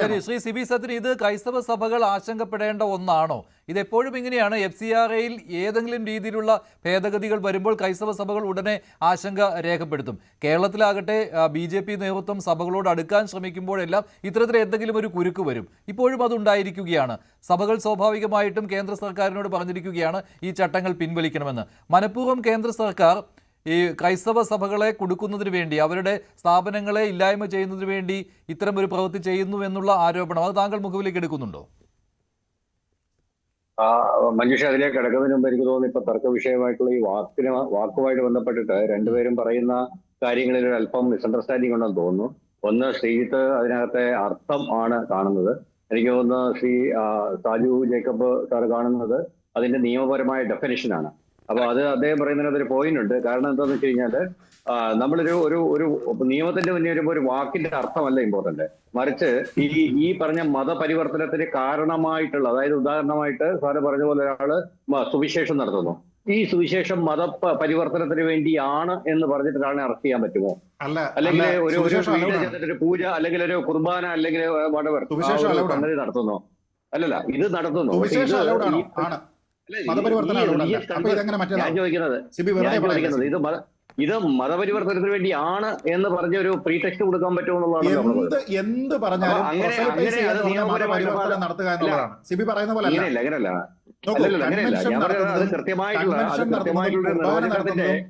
ശരി, ശ്രീ സിബി സത്യൻ, ഇത് ക്രൈസ്തവ സഭകൾ ആശങ്കപ്പെടേണ്ട ഒന്നാണോ? ഇതെപ്പോഴും ഇങ്ങനെയാണ്. FCRAയിൽ ഏതെങ്കിലും രീതിയിലുള്ള ഭേദഗതികൾ വരുമ്പോൾ ക്രൈസ്തവ സഭകൾ ഉടനെ ആശങ്ക രേഖപ്പെടുത്തും. കേരളത്തിലാകട്ടെ BJP നേതൃത്വം സഭകളോട് അടുക്കാൻ ശ്രമിക്കുമ്പോഴെല്ലാം ഇത്തരത്തിൽ എന്തെങ്കിലും ഒരു കുരുക്ക് വരും. ഇപ്പോഴും അതുണ്ടായിരിക്കുകയാണ്. സഭകൾ സ്വാഭാവികമായിട്ടും കേന്ദ്ര സർക്കാരിനോട് പറഞ്ഞിരിക്കുകയാണ് ഈ ചട്ടങ്ങൾ പിൻവലിക്കണമെന്ന്. മനഃപൂർവ്വം കേന്ദ്ര സർക്കാർ ഈ ക്രൈസ്തവ സഭകളെ കുടുക്കുന്നതിന് വേണ്ടി, അവരുടെ സ്ഥാപനങ്ങളെ ഇല്ലായ്മ ചെയ്യുന്നതിന് വേണ്ടി ഇത്തരം ഒരു പ്രവൃത്തി ചെയ്യുന്നു എന്നുള്ള ആരോപണം അത് താങ്കൾ മുഖവിലേക്ക് എടുക്കുന്നുണ്ടോ? മഞ്ജുഷ, അതിലേക്ക് കിടക്കുന്നതിന് മുമ്പ് എനിക്ക് തോന്നുന്നു ഇപ്പൊ തർക്ക വിഷയമായിട്ടുള്ള ഈ വാക്കുമായിട്ട് ബന്ധപ്പെട്ടിട്ട് രണ്ടുപേരും പറയുന്ന കാര്യങ്ങളിൽ ഒരു അല്പം മിസ്അണ്ടർസ്റ്റാൻഡിംഗ് ഉണ്ടെന്ന് തോന്നുന്നു. ഒന്ന്, ശ്രീജിത്ത് അതിനകത്തെ അർത്ഥം ആണ് കാണുന്നത്. എനിക്ക് തോന്നുന്നു ശ്രീ സാജു ജേക്കബ് സാർ കാണുന്നത് അതിന്റെ നിയമപരമായ ഡെഫിനിഷനാണ്. അപ്പൊ അത് അദ്ദേഹം പറയുന്നതിനകത്ത് ഒരു പോയിന്റ് ഉണ്ട്. കാരണം എന്താണെന്ന് വെച്ച് കഴിഞ്ഞാല് നമ്മളൊരു ഒരു ഒരു നിയമത്തിന്റെ മുന്നിൽ വരുമ്പോൾ ഒരു വാക്കിന്റെ അർത്ഥമല്ല ഇമ്പോർട്ടന്റ്, മറിച്ച് ഈ പറഞ്ഞ മതപരിവർത്തനത്തിന് കാരണമായിട്ടുള്ള, അതായത് ഉദാഹരണമായിട്ട് സാറ് പറഞ്ഞ പോലെ ഒരാള് സുവിശേഷം നടത്തുന്നു, ഈ സുവിശേഷം പരിവർത്തനത്തിന് വേണ്ടിയാണ് എന്ന് പറഞ്ഞിട്ട് ഒരാളെ അറസ്റ്റ് ചെയ്യാൻ പറ്റുമോ? അല്ലെങ്കിൽ ഒരു പൂജ അല്ലെങ്കിൽ ഒരു കുർബാന അല്ലെങ്കിൽ സംഗതി നടത്തുന്നു, അല്ലല്ല ഇത് നടത്തുന്നു. ഞാൻ ചോദിക്കുന്നത് ഇത് മതപരിവർത്തനത്തിന് വേണ്ടിയാണ് എന്ന് പറഞ്ഞ ഒരു പ്രീടെക്സ്റ്റ് കൊടുക്കാൻ പറ്റുമെന്നുള്ളതാണ്. എന്ത് പറഞ്ഞാലും അങ്ങനെയല്ല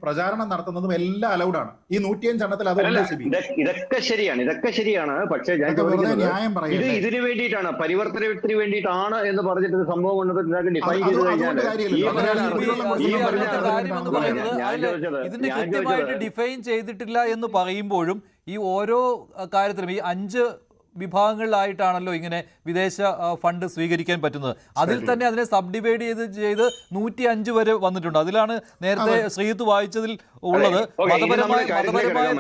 പ്രചാരണം നടത്തുന്നതും എല്ലാം അലൗഡാണ്. ഈ 105 എണ്ണത്തിൽ ഇതൊക്കെ ശരിയാണ്. പക്ഷേ ഞാൻ ചോദിക്കുന്നത് ഇതിനു വേണ്ടിയിട്ടാണ്, പരിവർത്തനത്തിന് വേണ്ടിയിട്ടാണ് എന്ന് പറഞ്ഞിട്ട് സംഭവം കൊണ്ടത് ഡിഫൈൻ ചെയ്ത് ഇതിനെ കൃത്യമായിട്ട് ഡിഫൈൻ ചെയ്തിട്ടില്ല എന്ന് പറയുമ്പോഴും ഈ ഓരോ കാര്യത്തിലും ഈ 5 വിഭാഗങ്ങളിലായിട്ടാണല്ലോ ഇങ്ങനെ വിദേശ ഫണ്ട് സ്വീകരിക്കാൻ പറ്റുന്നത്. അതിൽ തന്നെ അതിനെ സബ് ഡിവൈഡ് ചെയ്ത് 105 വരെ വന്നിട്ടുണ്ട്. അതിലാണ് നേരത്തെ ശ്രീജിത്ത് വായിച്ചതിൽ ഉള്ളത്. മതപരമായ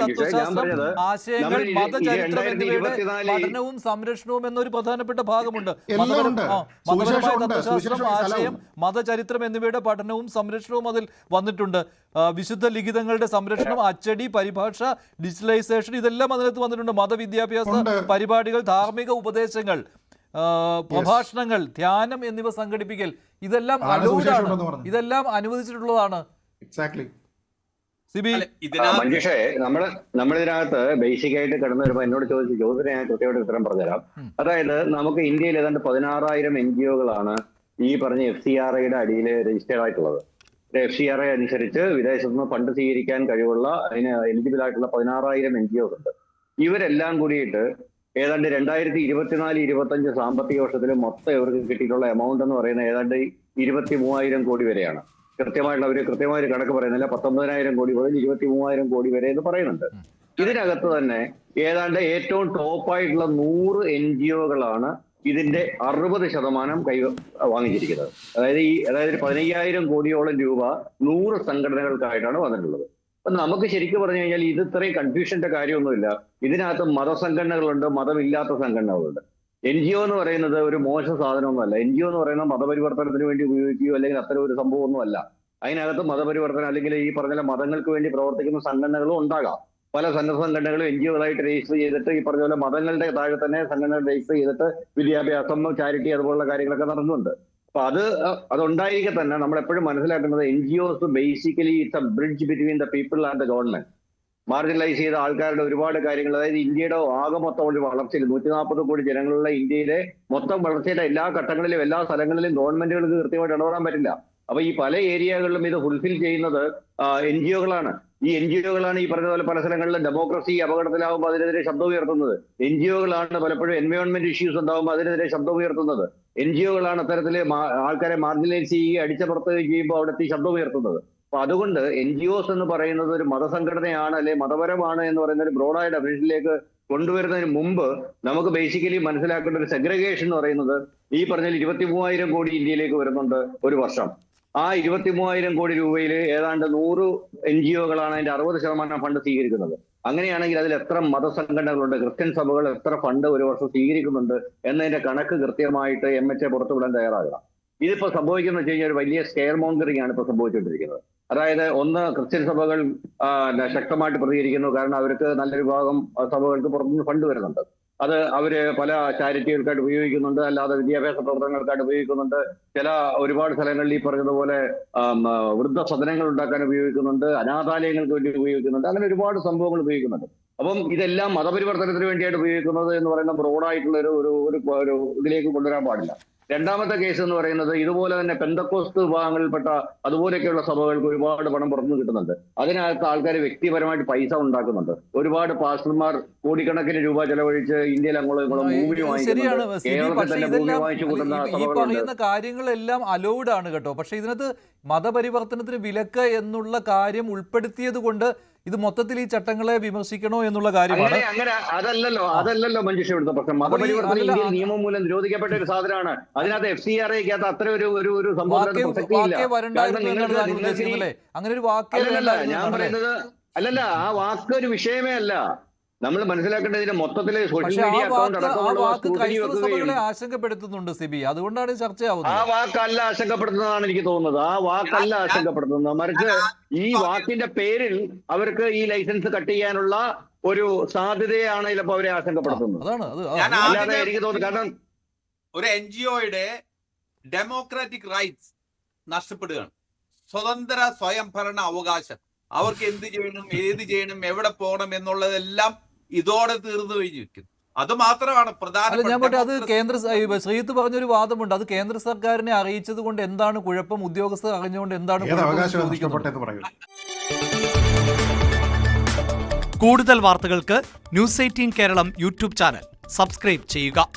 തത്വശാസ്ത്രം, ആശയങ്ങൾ, മതചരിത്രം എന്നിവയുടെ പഠനവും സംരക്ഷണവും എന്നൊരു പ്രധാനപ്പെട്ട ഭാഗമുണ്ട്. മതപരമായ തത്വശാസ്ത്രം, ആശയം, മതചരിത്രം എന്നിവയുടെ പഠനവും സംരക്ഷണവും അതിൽ വന്നിട്ടുണ്ട്. വിശുദ്ധ ലിഖിതങ്ങളുടെ സംരക്ഷണം, അച്ചടി, പരിഭാഷ, ഡിജിറ്റലൈസേഷൻ, ഇതെല്ലാം അതിനകത്ത് വന്നിട്ടുണ്ട്. മതവിദ്യാഭ്യാസ പരിപാടികൾ, ധാർമ്മിക ഉപദേശങ്ങൾ, പ്രഭാഷണങ്ങൾ, ധ്യാനം എന്നിവ സംഘടിപ്പിക്കൽ, ഇതെല്ലാം അലൗഡാണ്, ഇതെല്ലാം അനുവദിച്ചിട്ടുള്ളതാണ്. മഞ്ജുഷേ, നമ്മളിതിനകത്ത് ബേസിക് ആയിട്ട് കിടന്നു വരുമ്പോൾ എന്നോട് ചോദിച്ച ചോദ്യത്തിന് ഞാൻ കൃത്യമായിട്ട് ഉത്തരം പറഞ്ഞുതരാം. അതായത് നമുക്ക് ഇന്ത്യയിൽ ഏതാണ്ട് 16,000 NGO-കളാണ് ഈ പറഞ്ഞ FCRAയുടെ അടിയിൽ രജിസ്റ്റേർഡ് ആയിട്ടുള്ളത്. FCRA അനുസരിച്ച് വിദേശത്ത് നിന്ന് ഫണ്ട് സ്വീകരിക്കാൻ കഴിവുള്ള, അതിന് എലിജിബിൾ ആയിട്ടുള്ള 16,000 NGO-സ് ഉണ്ട്. ഇവരെല്ലാം കൂടിയിട്ട് ഏതാണ്ട് 2024-25 സാമ്പത്തിക വർഷത്തിൽ മൊത്തം ഇവർക്ക് കിട്ടിയിട്ടുള്ള എമൗണ്ട് എന്ന് പറയുന്നത് ഏതാണ്ട് 23,000 കോടി വരെയാണ്. കൃത്യമായൊരു കണക്ക് പറയുന്നില്ല. 19,000 കോടി മുതൽ 23,000 കോടി വരെ എന്ന് പറയുന്നുണ്ട്. ഇതിനകത്ത് തന്നെ ഏതാണ്ട് ഏറ്റവും ടോപ്പായിട്ടുള്ള 100 NGO-കളാണ് ഇതിന്റെ 60% വാങ്ങിച്ചിരിക്കുന്നത്. അതായത് 15,000 കോടിയോളം രൂപ 100 സംഘടനകൾക്കായിട്ടാണ് വന്നിട്ടുള്ളത്. അപ്പൊ നമുക്ക് ശരിക്കും പറഞ്ഞു കഴിഞ്ഞാൽ ഇത് ഇത്രയും കൺഫ്യൂഷന്റെ കാര്യമൊന്നുമില്ല. ഇതിനകത്ത് മതസംഘടനകളുണ്ട്, മതമില്ലാത്ത സംഘടനകളുണ്ട്. NGO എന്ന് പറയുന്നത് ഒരു മോശം സാധനമൊന്നുമല്ല. NGO എന്ന് പറയുന്നത് മതപരിവർത്തനത്തിന് വേണ്ടി ഉപയോഗിക്കുകയോ അല്ലെങ്കിൽ അത്തരം ഒരു സംഭവമൊന്നുമല്ല. അതിനകത്ത് മതപരിവർത്തനം അല്ലെങ്കിൽ ഈ പറഞ്ഞ മതങ്ങൾക്ക് വേണ്ടി പ്രവർത്തിക്കുന്ന സംഘടനകളും ഉണ്ടാകാം. പല സംഘടനകളും NGO-കളായിട്ട് രജിസ്റ്റർ ചെയ്തിട്ട് ഈ പറഞ്ഞ പോലെ മതങ്ങളുടെ താഴെ തന്നെ സംഘടന രജിസ്റ്റർ ചെയ്തിട്ട് വിദ്യാഭ്യാസം, ചാരിറ്റി, അതുപോലുള്ള കാര്യങ്ങളൊക്കെ നടന്നുണ്ട്. അപ്പൊ അതുണ്ടായിരിക്കെ തന്നെ നമ്മൾ എപ്പോഴും മനസ്സിലാക്കുന്നത് NGOs basically it's A bridge between the people and the government. Marginalise ചെയ്ത ആൾക്കാരുടെ ഒരുപാട് കാര്യങ്ങൾ, അതായത് ഇന്ത്യയുടെ ആകെ മൊത്തം ഒരു വളർച്ചയിൽ 140 കോടി ജനങ്ങളുള്ള ഇന്ത്യയിലെ മൊത്തം വളർച്ചയുടെ എല്ലാ ഘട്ടങ്ങളിലും എല്ലാ സ്ഥലങ്ങളിലും ഗവൺമെന്റുകൾക്ക് കൃത്യമായിട്ട് ഇടപെടാൻ പറ്റില്ല. അപ്പൊ ഈ പല ഏരിയകളിലും ഇത് ഫുൾഫിൽ ചെയ്യുന്നത് NGO-കളാണ്. ഈ NGO-കളാണ് ഈ പറഞ്ഞ പോലെ പല സ്ഥലങ്ങളിലും ഡെമോക്രസി അപകടത്തിലാവുമ്പോൾ അതിനെതിരെ ശബ്ദം ഉയർത്തുന്നത്. NGO-കളാണ് പലപ്പോഴും എൻവയോൺമെന്റ് ഇഷ്യൂസ് ഉണ്ടാകുമ്പോൾ അതിനെതിരെ ശബ്ദം ഉയർത്തുന്നത്. NGO-കളാണ് അത്തരത്തില് ആൾക്കാരെ മാർജിനലൈസ് ചെയ്യുകയും അടിച്ചമർത്തുകയും ചെയ്യുമ്പോൾ അവിടുത്തെ ശബ്ദം ഉയർത്തുന്നത്. അപ്പൊ അതുകൊണ്ട് NGOs എന്ന് പറയുന്നത് ഒരു മതസംഘടനയാണ് അല്ലെ മതപരമാണ് എന്ന് പറയുന്ന ഒരു ബ്രോഡായ ഡെഫിനിഷനിലേക്ക് കൊണ്ടുവരുന്നതിന് മുമ്പ് നമുക്ക് ബേസിക്കലി മനസ്സിലാക്കേണ്ട ഒരു സെഗ്രിഗേഷൻ എന്ന് പറയുന്നത് ഈ പറഞ്ഞാൽ 23,000 കോടി ഇന്ത്യയിലേക്ക് വരുന്നുണ്ട് ഒരു വർഷം. ആ 23,000 കോടി രൂപയിൽ ഏതാണ്ട് 100 NGO-കളാണ് അതിന്റെ 60% ഫണ്ട് സ്വീകരിക്കുന്നത്. അങ്ങനെയാണെങ്കിൽ അതിൽ എത്ര മതസംഘടനകളുണ്ട്, ക്രിസ്ത്യൻ സഭകൾ എത്ര ഫണ്ട് ഒരു വർഷം സ്വീകരിക്കുന്നുണ്ട് എന്നതിന്റെ കണക്ക് കൃത്യമായിട്ട് MHA പുറത്തുവിടാൻ തയ്യാറാകണം. ഇതിപ്പോ സംഭവിക്കുന്ന വെച്ച് കഴിഞ്ഞാൽ ഒരു വലിയ സ്കെയർ മോങ്കറിംഗ് ആണ് ഇപ്പൊ സംഭവിച്ചുകൊണ്ടിരിക്കുന്നത്. അതായത് ഒന്ന്, ക്രിസ്ത്യൻ സഭകൾ ശക്തമായിട്ട് പ്രതികരിക്കുന്നു, കാരണം അവർക്ക് നല്ലൊരു ഭാഗം സഭകൾക്ക് പുറത്തുനിന്ന് ഫണ്ട് വരുന്നുണ്ട്. അത് അവര് പല ചാരിറ്റികൾക്കായിട്ട് ഉപയോഗിക്കുന്നുണ്ട്, അല്ലാതെ വിദ്യാഭ്യാസ പ്രവർത്തനങ്ങൾക്കായിട്ട് ഉപയോഗിക്കുന്നുണ്ട്. ഒരുപാട് സ്ഥലങ്ങളിൽ ഈ പറഞ്ഞതുപോലെ വൃദ്ധസദനങ്ങൾ ഉണ്ടാക്കാൻ ഉപയോഗിക്കുന്നുണ്ട്, അനാഥാലയങ്ങൾക്ക് വേണ്ടി ഉപയോഗിക്കുന്നുണ്ട്, അങ്ങനെ ഒരുപാട് സംഭവങ്ങൾ ഉപയോഗിക്കുന്നുണ്ട്. അപ്പം ഇതെല്ലാം മതപരിവർത്തനത്തിന് വേണ്ടിയായിട്ട് ഉപയോഗിക്കുന്നത് എന്ന് പറയുന്ന ബ്രോഡായിട്ടുള്ള ഒരു ഇതിലേക്ക് കൊണ്ടുവരാൻ പാടില്ല. രണ്ടാമത്തെ കേസ് എന്ന് പറയുന്നത് ഇതുപോലെ തന്നെ പെന്തക്കോസ്ത് വിഭാഗങ്ങളിൽപ്പെട്ട അതുപോലെയൊക്കെയുള്ള സഭകൾക്ക് ഒരുപാട് പണം പുറത്തുനിന്ന് കിട്ടുന്നുണ്ട്. അതിനകത്ത് ആൾക്കാർ വ്യക്തിപരമായിട്ട് പൈസ ഉണ്ടാക്കുന്നുണ്ട്. ഒരുപാട് പാസ്റ്റർമാർ കോടിക്കണക്കിന് രൂപ ചെലവഴിച്ച് ഇന്ത്യയിൽ അങ്ങോളം ഇങ്ങോളം ഭൂമി ശരിയാണ് വാങ്ങിക്കുന്നുണ്ട്. സിബി. കേരളത്തിൽ പക്ഷേ തന്നെ ഭൂമി ഇതെല്ലാം വാങ്ങിച്ചു കൂട്ടുന്ന ഈ സഭകളുണ്ട്. പറയുന്ന കാര്യങ്ങളെല്ലാം അലൗഡ് ആണ് കേട്ടോ. പക്ഷെ ഇതിനകത്ത് മതപരിവർത്തനത്തിന് വിലക്ക് എന്നുള്ള കാര്യം ഉൾപ്പെടുത്തിയത് കൊണ്ട് ഇത് മൊത്തത്തിൽ ഈ ചട്ടങ്ങളെ വിമർശിക്കണോ എന്നുള്ള കാര്യമാണ്. അങ്ങനെ അതല്ലല്ലോ മഞ്ജുഷ ഇവിടുത്തെ പ്രശ്നം. മതപരിവർത്തനം ഇന്ത്യയിൽ നിയമം മൂലം നിരോധിക്കപ്പെട്ട ഒരു സാധനമാണ്. അതിനകത്ത് FCRA-ക്കകത്ത് അത്ര ഒരു സംഭവം വാക്കേ വരണ്ടായിരുന്നു എന്നാണ് താങ്കൾ ഉദ്ദേശിക്കുന്നത് അല്ലേ? അങ്ങനെ ഒരു വാക്കേ ഞാൻ പറയുന്നത് അല്ലല്ല, ആ വാക്ക് ഒരു വിഷയമേ അല്ല. നമ്മൾ മനസ്സിലാക്കേണ്ടതിന് മൊത്തത്തില് സോഷ്യൽ പക്ഷേ മീഡിയ അക്കൗണ്ട് ആ അടക്കമുള്ള വാക്ക് സ്ക്രൂട്ടിനി ക്രൈസ്തവ സഭകളെ വെക്കുകയും ആശങ്കപ്പെടുത്തുന്നുണ്ട് സിബി. അതുകൊണ്ടാണ് ആ ചർച്ചയാവുന്നത്. വാക്കല്ല ആശങ്കപ്പെടുത്തുന്നതാണ് എനിക്ക് തോന്നുന്നത്. ആ വാക്കല്ല ആശങ്കപ്പെടുത്തുന്നത്, മറിച്ച് ഈ വാക്കിന്റെ പേരിൽ അവർക്ക് ഈ ലൈസൻസ് കട്ട് ചെയ്യാനുള്ള ഒരു സാധ്യതയാണ് ചിലപ്പോൾ അവരെ ആശങ്കപ്പെടുത്തുന്നത്. അല്ലാതെ എനിക്ക് തോന്നുന്നു, കാരണം ഒരു NGO-യുടെ ഡെമോക്രാറ്റിക് റൈറ്റ്സ് നഷ്ടപ്പെടുകയാണ്. സ്വതന്ത്ര സ്വയംഭരണ അവകാശം, അവർക്ക് എന്ത് ചെയ്യണം, ഏത് ചെയ്യണം, എവിടെ പോകണം എന്നുള്ളതെല്ലാം ഇതോടെ തീർന്നു കഴിഞ്ഞിരിക്കുന്നു. അത് മാത്രമാണ് പ്രധാനപ്പെട്ട. അത് ശ്രീത്ത് പറഞ്ഞൊരു വാദമുണ്ട്. അത് കേന്ദ്ര സർക്കാരിനെ അറിയിച്ചത് കൊണ്ട് എന്താണ് കുഴപ്പം, ഉദ്യോഗസ്ഥർ അറിഞ്ഞുകൊണ്ട് എന്താണ് കൂടുതൽ വാർത്തകൾക്ക് News 18 Keralam YouTube channel subscribe ചെയ്യുക.